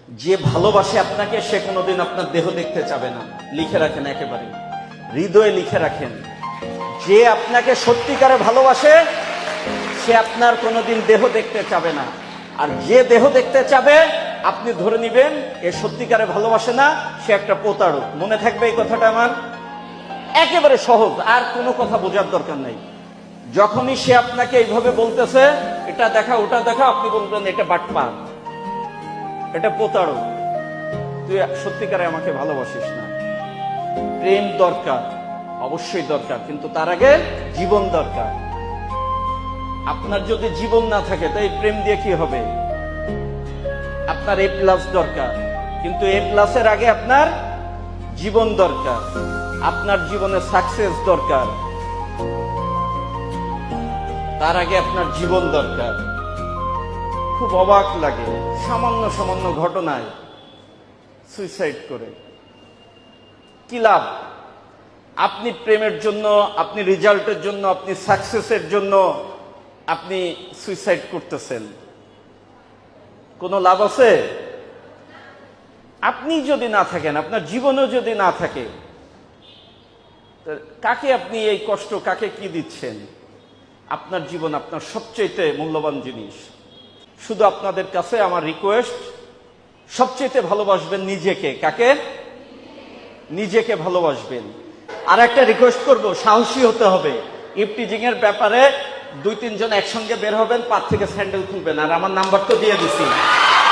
যে ভালোবাসে আপনাকে সে কোনোদিন আপনার দেহ দেখতে চাবে না। লিখে রাখেন, একেবারে হৃদয়ে লিখে রাখেন। যে আপনাকে সত্যিকারে ভালোবাসে সে আপনার কোনোদিন দেহ দেখতে চাবে না। আর যে দেহ দেখতে চাবে আপনি ধরে নিবেন এ সত্যিকারে ভালোবাসে না, সে একটা প্রতারক। মনে থাকবে এই কথাটা আমার? একেবারে সহজ, আর কোনো কথা বোঝার দরকার নেই। যখনই সে আপনাকে এইভাবে বলতেছে এটা দেখা ওটা দেখা, আপনি বলবেন এটা বাটপার, এটা প্রতারক, তুই সত্যিকারে আমাকে ভালোবাসিস না। প্রেম দরকার, অবশ্যই দরকার, কিন্তু তার আগে জীবন দরকার। আপনার যদি জীবন না থাকে তাই প্রেম দিয়ে কি হবে? আপনার A+ দরকার, কিন্তু A+ এর আগে আপনার জীবন দরকার। আপনার জীবনে সাকসেস দরকার, তার আগে আপনার জীবন দরকার। খুব অবাক লাগে সামান্য সামান্য ঘটনায় সুইসাইড করে কি লাভ? আপনি প্রেমের জন্য, আপনি রেজাল্টের জন্য, আপনি সাকসেসের জন্য আপনি সুইসাইড করতেছেন, কোনো লাভ আছে? আপনি যদি না থাকেন, আপনার জীবনও যদি না থাকে, কাকে আপনি এই কষ্ট, কাকে কি দিচ্ছেন? আপনার জীবন আপনার সবচেয়ে মূল্যবান জিনিস। শুধু আপনাদের কাছে আমার রিকোয়েস্ট, সবচেয়ে ভালোবাসবেন নিজেকে। কাকে? নিজেকে ভালোবাসবেন। আর একটা রিকোয়েস্ট করব, সাহসী হতে হবে। ইফটিজিং এর ব্যাপারে 2-3 জন একসঙ্গে বের হবেন, পার থেকে স্যান্ডেল খুলবেন। আর আমার নাম্বার তো দিয়ে দিছি,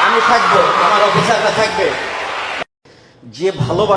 আমি থাকবো, আমার অফিসাররা থাকবে। যে ভালোবাসে